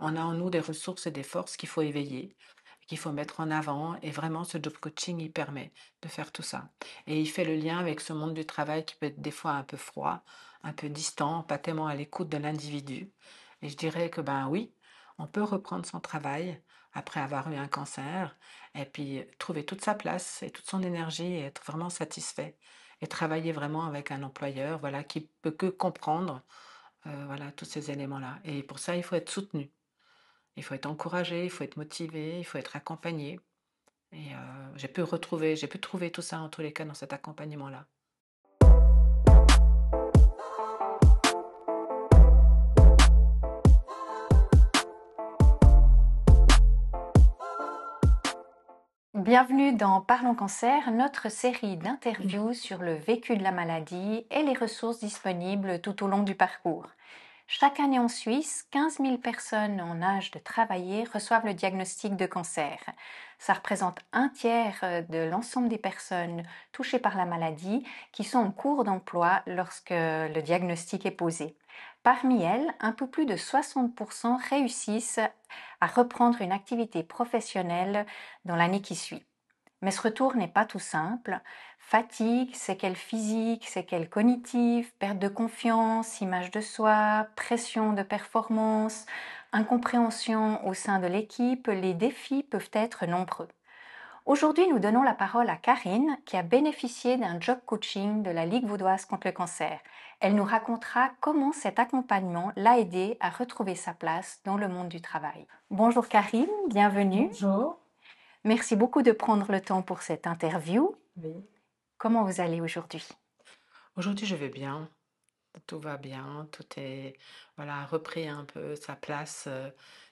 On a en nous des ressources et des forces qu'il faut éveiller, qu'il faut mettre en avant et vraiment ce job coaching, il permet de faire tout ça et il fait le lien avec ce monde du travail qui peut être des fois un peu froid, un peu distant, pas tellement à l'écoute de l'individu et je dirais que, ben, oui, on peut reprendre son travail après avoir eu un cancer et puis trouver toute sa place et toute son énergie et être vraiment satisfait et travailler vraiment avec un employeur, voilà, qui peut que comprendre, voilà, tous ces éléments-là et pour ça, il faut être soutenu. Il faut être encouragé, il faut être motivé, il faut être accompagné et j'ai pu trouver tout ça en tous les cas dans cet accompagnement-là. Bienvenue dans Parlons Cancer, notre série d'interviews sur le vécu de la maladie et les ressources disponibles tout au long du parcours. Chaque année en Suisse, 15 000 personnes en âge de travailler reçoivent le diagnostic de cancer. Ça représente un tiers de l'ensemble des personnes touchées par la maladie qui sont en cours d'emploi lorsque le diagnostic est posé. Parmi elles, un peu plus de 60% réussissent à reprendre une activité professionnelle dans l'année qui suit. Mais ce retour n'est pas tout simple. Fatigue, séquelles physiques, séquelles cognitives, perte de confiance, image de soi, pression de performance, incompréhension au sein de l'équipe, les défis peuvent être nombreux. Aujourd'hui, nous donnons la parole à Karine qui a bénéficié d'un job coaching de la Ligue vaudoise contre le cancer. Elle nous racontera comment cet accompagnement l'a aidée à retrouver sa place dans le monde du travail. Bonjour Karine, bienvenue. Bonjour. Merci beaucoup de prendre le temps pour cette interview. Oui. Comment vous allez aujourd'hui? Aujourd'hui, je vais bien, tout va bien, tout est voilà, repris un peu sa place,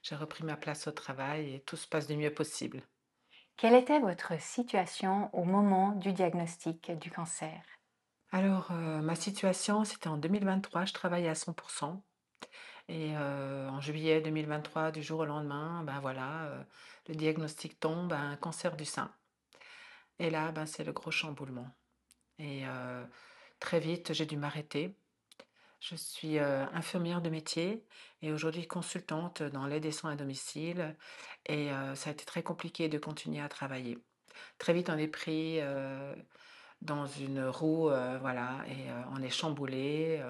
j'ai repris ma place au travail et tout se passe du mieux possible. Quelle était votre situation au moment du diagnostic du cancer? Alors, ma situation, c'était en 2023, je travaillais à 100 et en juillet 2023, du jour au lendemain, ben, voilà, le diagnostic tombe, un cancer du sein. Et là, ben, c'est le gros chamboulement et très vite, j'ai dû m'arrêter. Je suis, infirmière de métier et aujourd'hui consultante dans l'aide et soins à domicile et ça a été très compliqué de continuer à travailler. Très vite, on est pris, dans une roue, voilà et on est chamboulé,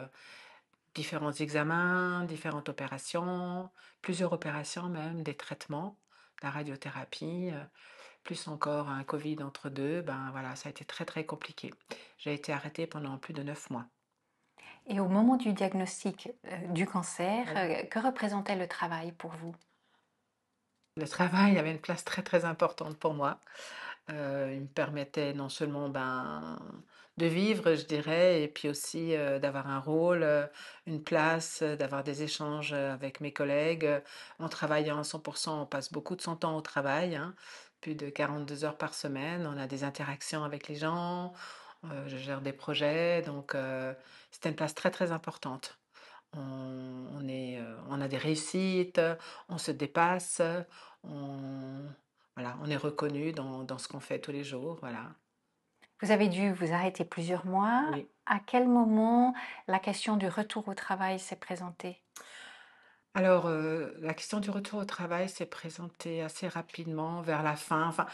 différents examens, différentes opérations, plusieurs opérations même, des traitements, la radiothérapie, plus encore un Covid entre 2, ben, voilà, ça a été très, très compliqué. J'ai été arrêtée pendant plus de 9 mois. Et au moment du diagnostic du cancer, Oui. que représentait le travail pour vous? Le travail avait une place très, très importante pour moi. Il me permettait non seulement, ben, de vivre, je dirais et puis aussi, d'avoir un rôle, une place, d'avoir des échanges, avec mes collègues. En travaillant à 100 on passe beaucoup de son temps au travail, hein, plus de 42 heures par semaine. On a des interactions avec les gens, je gère des projets donc c'était une place très, très importante. On a des réussites, on se dépasse, on voilà, on est reconnu dans ce qu'on fait tous les jours, voilà. Vous avez dû vous arrêter plusieurs mois. Oui. À quel moment la question du retour au travail s'est présentée? Alors, la question du retour au travail s'est présentée assez rapidement vers la fin. Enfin,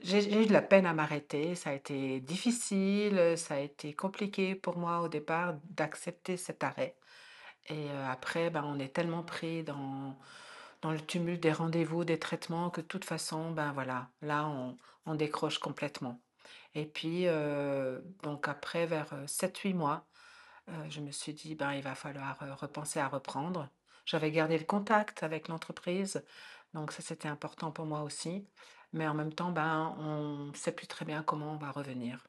j'ai eu de la peine à m'arrêter. Ça a été difficile, ça a été compliqué pour moi au départ d'accepter cet arrêt et après, ben, on est tellement pris dans le tumulte des rendez-vous, des traitements que de toute façon, ben, voilà, là on décroche complètement et puis, donc après vers, 7-8 mois, je me suis dit: «Ben, il va falloir, repenser à reprendre». J'avais gardé le contact avec l'entreprise, donc ça, c'était important pour moi aussi, mais en même temps, ben, on ne sait plus très bien comment on va revenir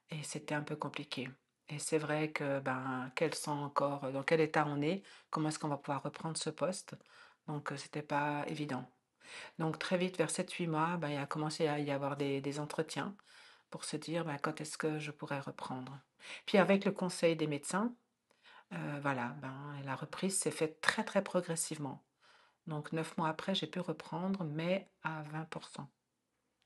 et c'était un peu compliqué et c'est vrai que, ben, quels sont encore dans quel état on est, comment est-ce qu'on va pouvoir reprendre ce poste? Donc c'était pas évident. Donc très vite, vers 7-8 mois, ben, il a commencé à y avoir des entretiens pour se dire: «Ben, quand est-ce que je pourrais reprendre?» Puis avec le conseil des médecins, voilà, ben, la reprise s'est faite très, très progressivement. Donc 9 mois après, j'ai pu reprendre, mais à 20.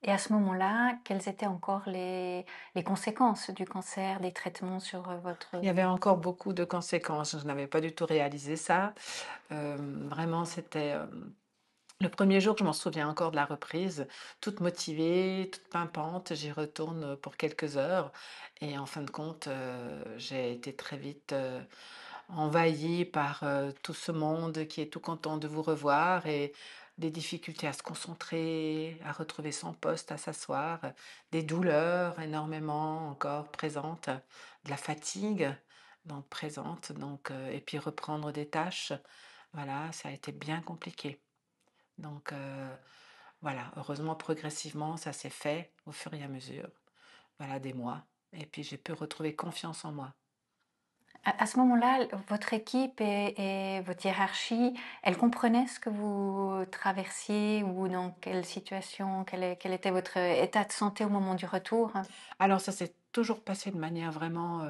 Et à ce moment-là, quelles étaient encore les conséquences du cancer, des traitements sur votre... Il y avait encore beaucoup de conséquences, je n'avais pas du tout réalisé ça. Vraiment, c'était, le premier jour, je m'en souviens encore de la reprise, toute motivée, toute pimpante, j'y retourne, pour quelques heures et en fin de compte, j'ai été très vite, envahie par, tout ce monde qui est tout content de vous revoir et des difficultés à se concentrer, à retrouver son poste, à s'asseoir, des douleurs énormément encore présentes, de la fatigue donc présente donc et puis reprendre des tâches, voilà, ça a été bien compliqué. Donc voilà, heureusement progressivement ça s'est fait au fur et à mesure, voilà des mois et puis j'ai pu retrouver confiance en moi. À ce moment-là, votre équipe et votre hiérarchie, elle comprenait ce que vous traversiez ou dans quelle situation, quel était votre état de santé au moment du retour? Alors ça s'est toujours passé de manière vraiment,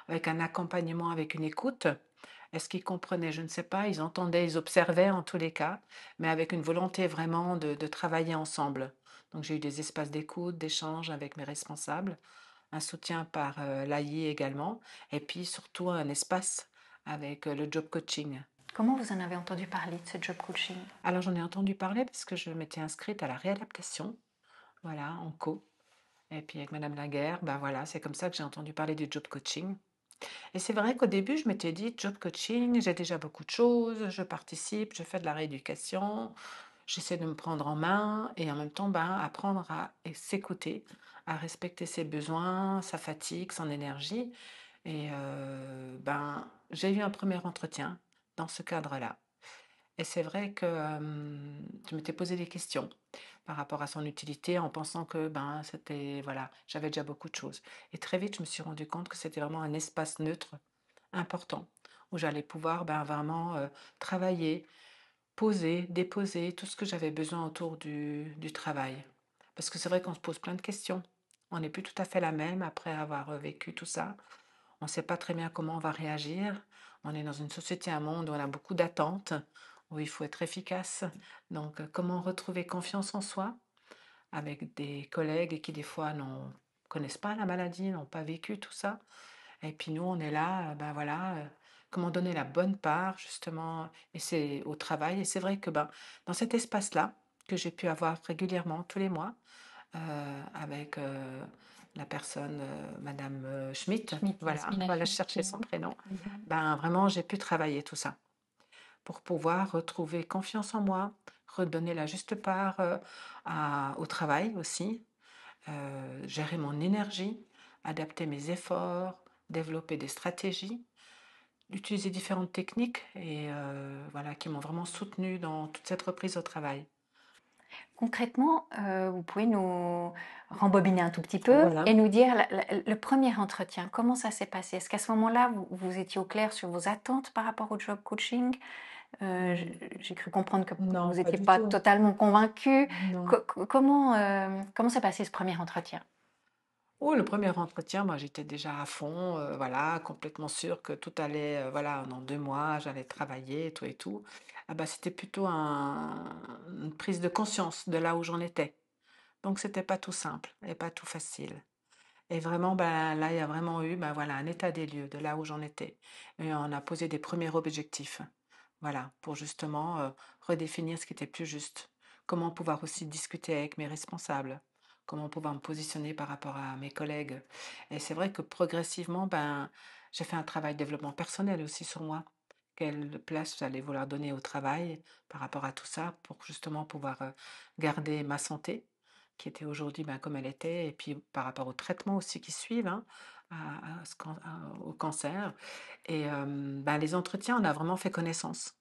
avec un accompagnement, avec une écoute. Est-ce qu'ils comprenaient? Je ne sais pas, ils entendaient, ils observaient en tous les cas, mais avec une volonté vraiment de travailler ensemble. Donc j'ai eu des espaces d'écoute, d'échange avec mes responsables, un soutien par, l'AI également et puis surtout un espace avec, le job coaching. Comment vous en avez entendu parler de ce job coaching? Alors j'en ai entendu parler parce que je m'étais inscrite à la réadaptation, voilà, en co et puis avec madame Laguerre, ben voilà, c'est comme ça que j'ai entendu parler du job coaching et c'est vrai qu'au début, je m'étais dit: «Job coaching, j'ai déjà beaucoup de choses, je participe, je fais de la rééducation, j'essaie de me prendre en main et en même temps, ben, apprendre à s'écouter, à respecter ses besoins, sa fatigue, son énergie» et ben, j'ai eu un premier entretien dans ce cadre-là. Et c'est vrai que, je m'étais posé des questions par rapport à son utilité en pensant que, ben, c'était voilà, j'avais déjà beaucoup de choses. Et très vite, je me suis rendu compte que c'était vraiment un espace neutre important où j'allais pouvoir, ben, vraiment, travailler, poser, déposer tout ce que j'avais besoin autour du travail. Parce que c'est vrai qu'on se pose plein de questions. On n'est plus tout à fait la même après avoir, vécu tout ça. On ne sait pas très bien comment on va réagir. On est dans une société, un monde où on a beaucoup d'attentes, où il faut être efficace. Donc, comment retrouver confiance en soi avec des collègues qui, des fois, n'ont connaissent pas la maladie, n'ont pas vécu tout ça. Et puis nous, on est là, ben voilà, comment donner la bonne part justement, et c'est au travail. Et c'est vrai que ben, dans cet espace-là, que j'ai pu avoir régulièrement tous les mois, avec, la personne, madame, Schmitt, Schmitt, Yasmina voilà, je Schmitt. cherchais son prénom. Mhm. Ben, vraiment, j'ai pu travailler tout ça pour pouvoir retrouver confiance en moi, redonner la juste part, au travail aussi, gérer mon énergie, adapter mes efforts, développer des stratégies, utiliser différentes techniques et voilà, qui m'ont vraiment soutenue dans toute cette reprise au travail. Concrètement, vous pouvez nous rembobiner un tout petit peu Voilà. et nous dire le premier entretien, comment ça s'est passé? Est-ce qu'à ce moment-là, vous étiez au clair sur vos attentes par rapport au job coaching? Mmh, J'ai cru comprendre que vous non, pas n'étiez du pas tout. totalement convaincu. Non. Comment s'est passé ce premier entretien? Oh, le premier entretien, moi, j'étais déjà à fond, voilà, complètement sûre que tout allait, voilà, dans 2 mois, j'allais travailler et tout et tout. Ah bah, c'était plutôt une prise de conscience de là où j'en étais. Donc c'était pas tout simple et pas tout facile. Et vraiment, ben, là, il y a vraiment eu, ben, voilà, un état des lieux de là où j'en étais et on a posé des premiers objectifs. Voilà, pour justement, redéfinir ce qui était plus juste. Comment pouvoir aussi discuter avec mes responsables? Comment pouvoir me positionner par rapport à mes collègues? Et c'est vrai que progressivement, ben, j'ai fait un travail de développement personnel aussi sur moi. Quelle place j'allais vouloir donner au travail par rapport à tout ça pour justement pouvoir, garder ma santé qui était aujourd'hui, ben, comme elle était et puis par rapport aux traitements aussi qui suivent, hein, au cancer et ben, les entretiens, on a vraiment fait connaissance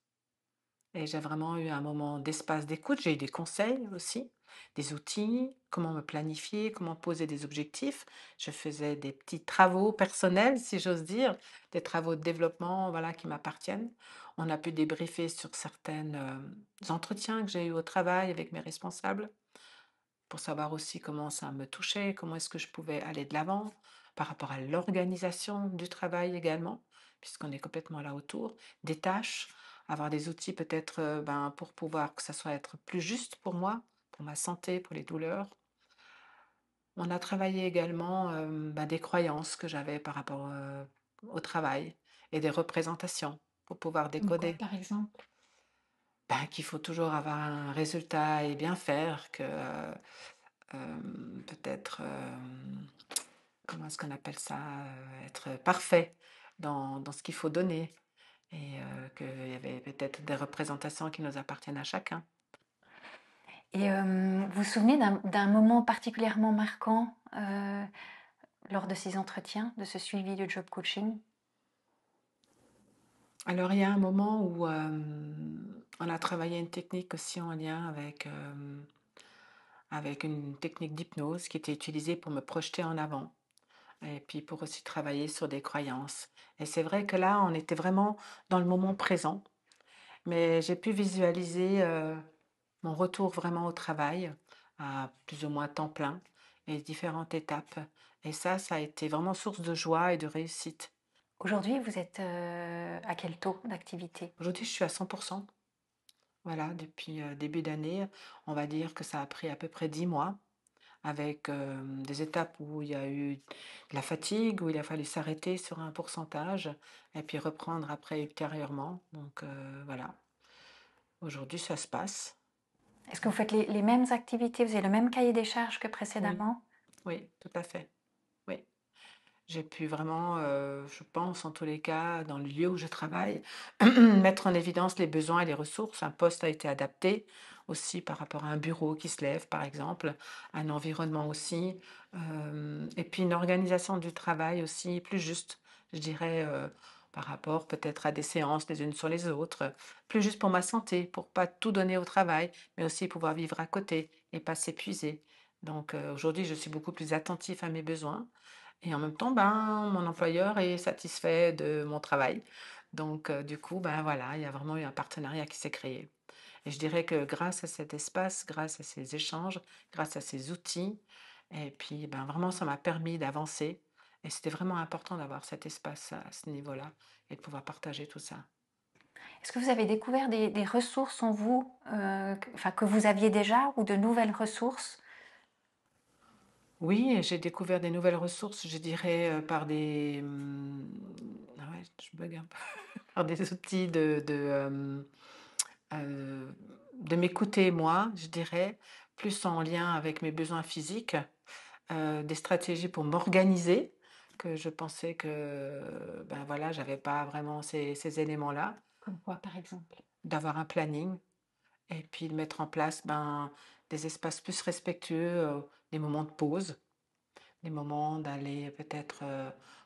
et j'ai vraiment eu un moment d'espace d'écoute. J'ai eu des conseils aussi, des outils, comment me planifier, comment poser des objectifs. Je faisais des petits travaux personnels, si j'ose dire, des travaux de développement, voilà, qui m'appartiennent. On a pu débriefer sur certaines, entretiens que j'ai eus au travail avec mes responsables pour savoir aussi comment ça me touchait, comment est-ce que je pouvais aller de l'avant par rapport à l'organisation du travail également, puisqu'on est complètement là autour, des tâches, avoir des outils peut-être ben, pour pouvoir que ça soit être plus juste pour moi, pour ma santé, pour les douleurs. On a travaillé également, des croyances que j'avais par rapport, au travail et des représentations pour pouvoir Comme quoi, décoder. par exemple? Qu'il faut toujours avoir un résultat et bien faire, que, peut-être, comment est-ce qu'on appelle ça? Être parfait dans ce qu'il faut donner et qu'il y avait peut-être des représentations qui nous appartiennent à chacun. Et vous vous souvenez d'un moment particulièrement marquant lors de ces entretiens, de ce suivi de job coaching? Alors il y a un moment où, on a travaillé une technique aussi en lien avec une technique d'hypnose qui était utilisée pour me projeter en avant et puis pour aussi travailler sur des croyances. Et c'est vrai que là, on était vraiment dans le moment présent, mais j'ai pu visualiser, mon retour vraiment au travail à plus ou moins temps plein et différentes étapes. Et ça a été vraiment source de joie et de réussite. Aujourd'hui, vous êtes à quel taux d'activité? Aujourd'hui, je suis à 100. Voilà, depuis, début d'année, on va dire que ça a pris à peu près 10 mois avec, des étapes où il y a eu de la fatigue, où il a fallu s'arrêter sur un pourcentage et puis reprendre après ultérieurement. Donc, voilà, aujourd'hui ça se passe. Est-ce que vous faites les mêmes activités? Vous avez le même cahier des charges que Oui, précédemment? oui, tout à fait. Oui. J'ai pu vraiment, je pense en tous les cas, dans le lieu où je travaille, mettre en évidence les besoins et les ressources. Un poste a été adapté aussi par rapport à un bureau qui se lève, par exemple, un environnement aussi, et puis une organisation du travail aussi plus juste, je dirais, par rapport peut-être à des séances les unes sur les autres, plus juste pour ma santé, pour pas tout donner au travail, mais aussi pouvoir vivre à côté et pas s'épuiser. Donc, aujourd'hui, je suis beaucoup plus attentif à mes besoins et en même temps, mon employeur est satisfait de mon travail. Donc, du coup, voilà, il y a vraiment eu un partenariat qui s'est créé. Et je dirais que grâce à cet espace, grâce à ces échanges, grâce à ces outils, et puis, vraiment, ça m'a permis d'avancer. Et c'était vraiment important d'avoir cet espace à ce niveau-là et de pouvoir partager tout ça. Est-ce que vous avez découvert des ressources en vous, enfin, que vous aviez déjà ou de nouvelles ressources? Oui, et j'ai découvert des nouvelles ressources, je dirais, par des, ah ouais, je bug un peu, par des outils de m'écouter moi, je dirais, plus en lien avec mes besoins physiques, des stratégies pour m'organiser, que je pensais que, voilà, j'avais pas vraiment ces éléments-là. Comme quoi, par exemple? D'avoir un planning et puis de mettre en place, des espaces plus respectueux, des moments de pause, des moments d'aller peut-être,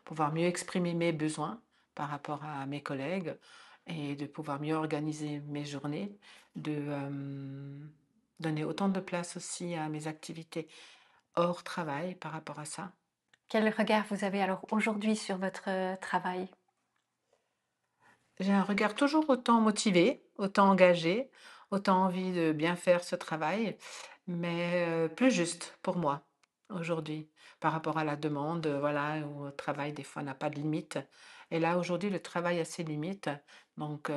pouvoir mieux exprimer mes besoins par rapport à mes collègues et de pouvoir mieux organiser mes journées, de, donner autant de place aussi à mes activités hors travail par rapport à ça. Quel regard vous avez alors aujourd'hui sur votre travail? J'ai un regard toujours autant motivé, autant engagé, autant envie de bien faire ce travail, mais plus juste pour moi aujourd'hui par rapport à la demande, voilà, où le travail des fois n'a pas de limite. Et là aujourd'hui le travail a ses limites, donc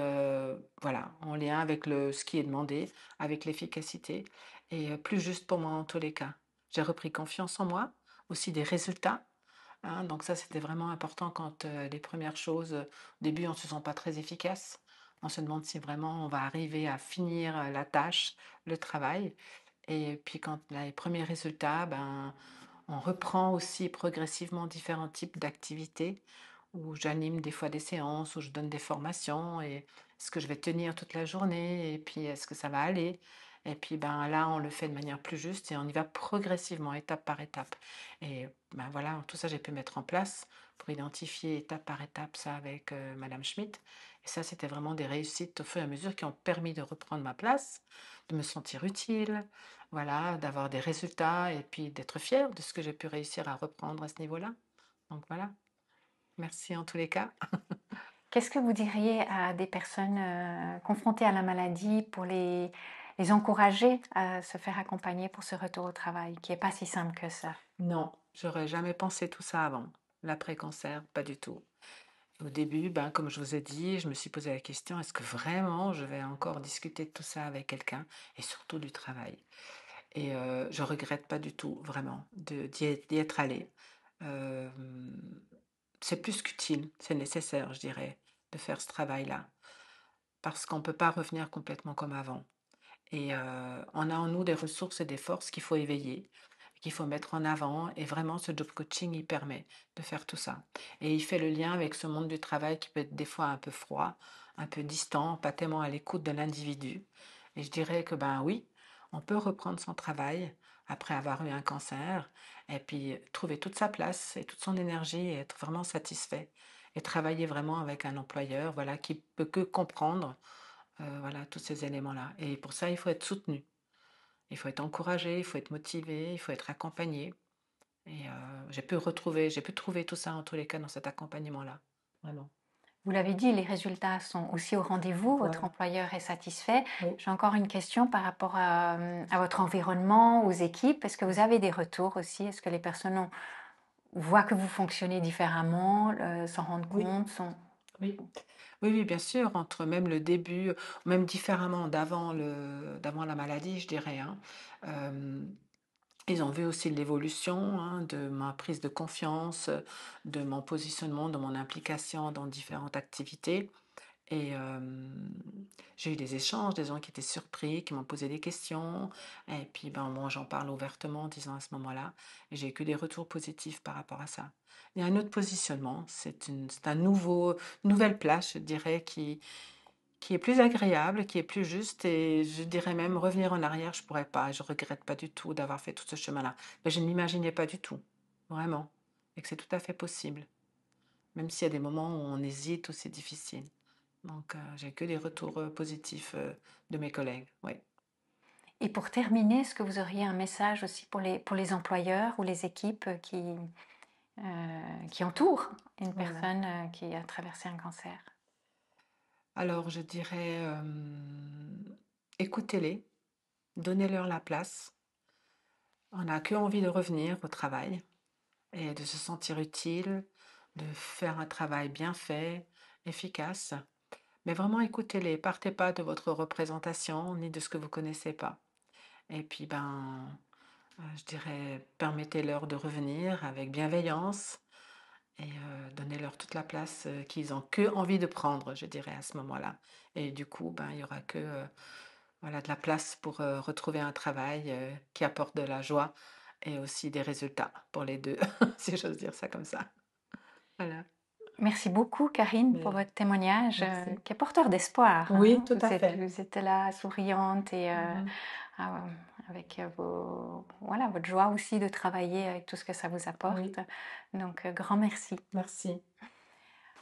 voilà, en lien avec ce qui est demandé, avec l'efficacité et plus juste pour moi en tous les cas. J'ai repris confiance en moi, aussi des résultats. Hein, donc ça, c'était vraiment important quand, les premières choses, au début, on ne se sent pas très efficace. On se demande si vraiment on va arriver à finir, la tâche, le travail et puis quand les premiers résultats, on reprend aussi progressivement différents types d'activités où j'anime des fois des séances, où je donne des formations et est-ce que je vais tenir toute la journée et puis est-ce que ça va aller? Et puis, là, on le fait de manière plus juste et on y va progressivement, étape par étape. Et voilà, tout ça, j'ai pu mettre en place pour identifier étape par étape ça avec, madame Schmidt. Et ça, c'était vraiment des réussites au fur et à mesure qui ont permis de reprendre ma place, de me sentir utile, voilà, d'avoir des résultats et puis d'être fière de ce que j'ai pu réussir à reprendre à ce niveau-là. Donc voilà, merci en tous les cas. Qu'est-ce que vous diriez à des personnes confrontées à la maladie pour les encourager à se faire accompagner pour ce retour au travail, qui n'est pas si simple que ça? Non, j'aurais jamais pensé tout ça avant. L'après-cancer, pas du tout. Au début, comme je vous ai dit, je me suis posé la question, est-ce que vraiment je vais encore discuter de tout ça avec quelqu'un et surtout du travail? et je regrette pas du tout vraiment d'y être allée. Hem, c'est plus qu'utile, c'est nécessaire, je dirais, de faire ce travail-là, parce qu'on ne peut pas revenir complètement comme avant. Et on a en nous des ressources et des forces qu'il faut éveiller, qu'il faut mettre en avant et vraiment ce job coaching, il permet de faire tout ça. Et il fait le lien avec ce monde du travail qui peut être des fois un peu froid, un peu distant, pas tellement à l'écoute de l'individu. Et je dirais que ben oui, on peut reprendre son travail après avoir eu un cancer et puis trouver toute sa place et toute son énergie et être vraiment satisfait et travailler vraiment avec un employeur, voilà, qui peut que comprendre voilà, tous ces éléments-là. Et pour ça, il faut être soutenu. Il faut être encouragé, il faut être motivé, il faut être accompagné. Et j'ai pu trouver tout ça en tous les cas dans cet accompagnement-là. Vraiment. Vous l'avez dit, les résultats sont aussi au rendez-vous, votre Voilà. employeur est satisfait. Oui. J'ai encore une question par rapport à votre environnement, aux équipes. Est-ce que vous avez des retours aussi? Est-ce que les personnes voient que vous fonctionnez différemment, s'en rendent Oui, compte, sont... oui. Oui, oui, bien sûr, entre même le début, même différemment d'avant la maladie, je dirais, hein. Euh, Ils ont vu aussi l'évolution, hein, de ma prise de confiance, de mon positionnement, de mon implication dans différentes activités. Et j'ai eu des échanges, des gens qui étaient surpris, qui m'ont posé des questions. Et puis, ben, moi, j'en parle ouvertement en disant à ce moment-là. Et j'ai eu que des retours positifs par rapport à ça. Il y a un autre positionnement. C'est un nouvelle place, je dirais, qui est plus agréable, qui est plus juste. Et je dirais même revenir en arrière, je pourrais pas. Je regrette pas du tout d'avoir fait tout ce chemin-là. Mais je ne m'imaginais pas du tout. Vraiment. Et que c'est tout à fait possible. Même s'il y a des moments où on hésite ou c'est difficile. Donc, j'ai que des retours positifs de mes collègues. Oui. Et pour terminer, est-ce que vous auriez un message aussi pour les employeurs ou les équipes qui entourent une Voilà. personne qui a traversé un cancer? Alors, je dirais, écoutez-les, donnez-leur la place. On n'a que envie de revenir au travail et de se sentir utile, de faire un travail bien fait, efficace. Mais vraiment, écoutez-les. Partez pas de votre représentation ni de ce que vous connaissez pas. Et puis, ben, je dirais, permettez-leur de revenir avec bienveillance et donnez-leur toute la place qu'ils ont que envie de prendre, je dirais, à ce moment-là. Et du coup, ben, il y aura que voilà, de la place pour retrouver un travail qui apporte de la joie et aussi des résultats pour les deux, si j'ose dire ça comme ça. Voilà. Merci beaucoup, Karine, pour Mais votre témoignage merci. qui est porteur d'espoir, Oui, hein. tout à fait. Vous êtes là, souriante et Mhm. ah, avec voilà, votre joie aussi de travailler avec tout ce que ça vous Oui, apporte. Donc, grand merci. merci.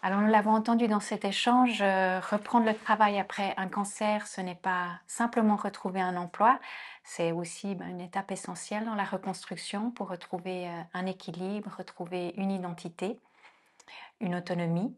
Alors, nous l'avons entendu dans cet échange, reprendre le travail après un cancer, ce n'est pas simplement retrouver un emploi, c'est aussi une étape essentielle dans la reconstruction pour retrouver un équilibre, retrouver une identité, une autonomie.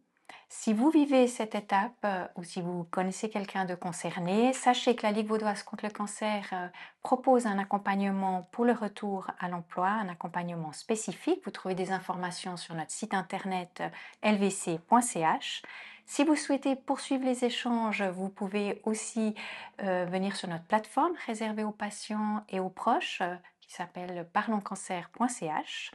Si vous vivez cette étape ou si vous connaissez quelqu'un de concerné, sachez que la Ligue vaudoise contre le cancer propose un accompagnement pour le retour à l'emploi, un accompagnement spécifique. Vous trouvez des informations sur notre site internet lvc.ch. Si vous souhaitez poursuivre les échanges, vous pouvez aussi venir sur notre plateforme réservée aux patients et aux proches qui s'appelle parlonscancer.ch.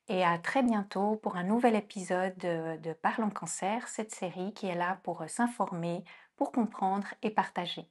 Et à très bientôt pour un nouvel épisode de Parlons Cancer, cette série qui est là pour s'informer, pour comprendre et partager.